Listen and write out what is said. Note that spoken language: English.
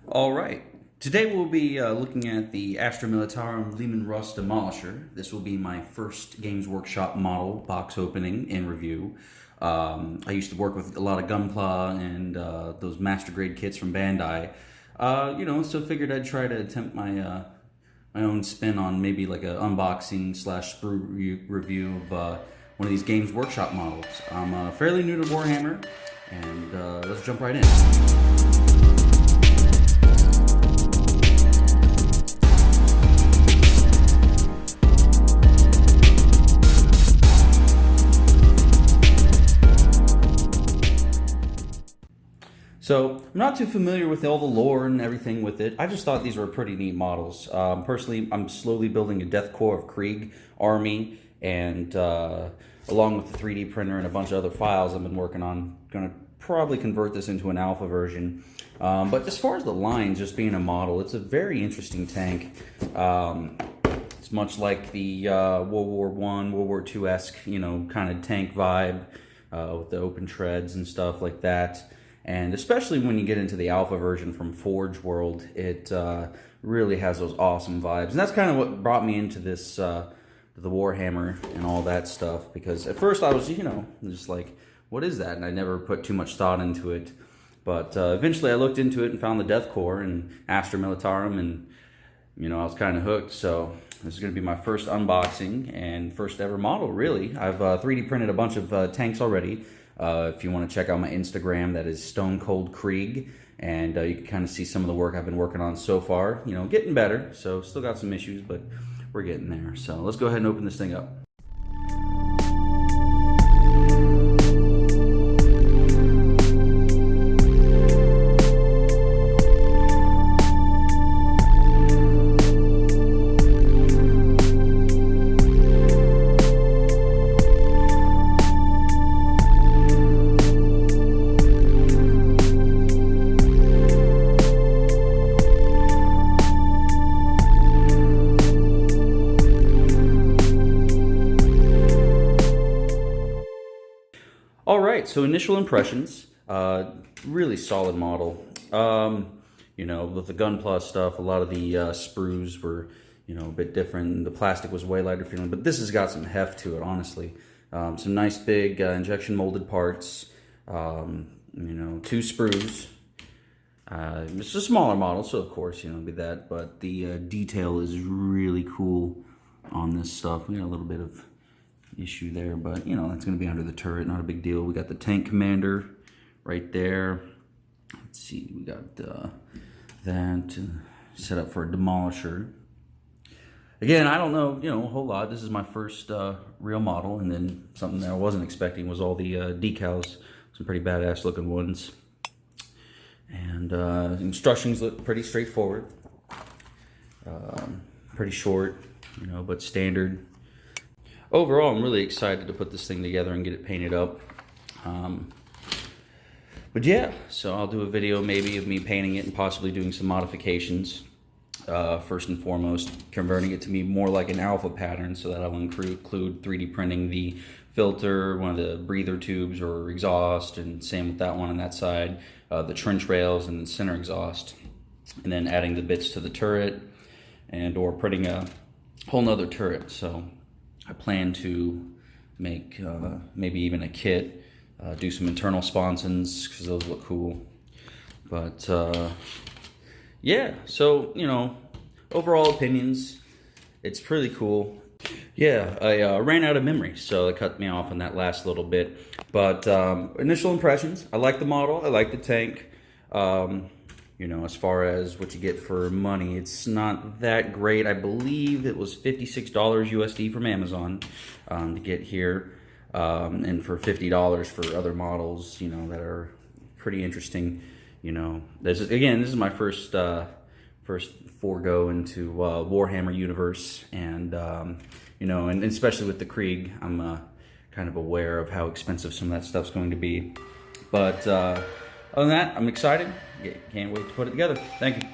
All right. Today we'll be looking at the Astra Militarum Leman Russ Demolisher. This will be my first Games Workshop model box opening and review. I used to work with a lot of Gunpla and those master grade kits from Bandai. So figured I'd try to attempt my my own spin on maybe like a unboxing slash sprue review of one of these Games Workshop models. I'm fairly new to Warhammer, and let's jump right in. So, I'm not too familiar with all the lore and everything with it. I just thought these were pretty neat models. Personally, I'm slowly building a Death Corps of Krieg army, and along with the 3D printer and a bunch of other files I've been working on, going to probably convert this into an alpha version. But as far as the line just being a model, it's a very interesting tank. It's much like the World War I, World War II-esque, kind of tank vibe with the open treads and stuff like that. And especially when you get into the alpha version from Forge World, it really has those awesome vibes. And that's kind of what brought me into this, the Warhammer and all that stuff. Because at first I was, just like, what is that? And I never put too much thought into it. But eventually I looked into it and found the Death Corps and Astra Militarum, and, I was kind of hooked. So this is going to be my first unboxing and first ever model, really. I've 3D printed a bunch of tanks already. If you want to check out my Instagram, that is Stone Cold Krieg, and you can kind of see some of the work I've been working on so far. Getting better, so still got some issues, but we're getting there. So let's go ahead and open this thing up. All right, so initial impressions, really solid model. With the Gunpla stuff, a lot of the sprues were, a bit different. The plastic was way lighter feeling, but this has got some heft to it, honestly. Some nice big injection molded parts, 2 sprues. It's a smaller model, so of course, be that, but the detail is really cool on this stuff. We got a little bit of issue there, but that's going to be under the turret, not a big deal. We got the tank commander right there. Let's see, we got that set up for a demolisher. Again, I don't know a whole lot. This is my first real model, and then something that I wasn't expecting was all the decals, some pretty badass looking ones. And instructions look pretty straightforward, pretty short, but standard. Overall, I'm really excited to put this thing together and get it painted up. But yeah, so I'll do a video maybe of me painting it and possibly doing some modifications. First and foremost, converting it to be more like an alpha pattern, so that I will include 3D printing the filter, one of the breather tubes or exhaust, and same with that one on that side, the trench rails and the center exhaust. And then adding the bits to the turret and or printing a whole nother turret. So I plan to make maybe even a kit, do some internal sponsons because those look cool. But yeah, so overall opinions, it's pretty cool. Yeah, I ran out of memory, so it cut me off on that last little bit. But initial impressions, I like the model, I like the tank. As far as what you get for money, it's not that great. I believe it was $56 USD from Amazon to get here, and for $50 for other models, that are pretty interesting. This is my first forego into Warhammer universe, and and especially with the Krieg, I'm kind of aware of how expensive some of that stuff's going to be. But other than that, I'm excited. Can't wait to put it together. Thank you.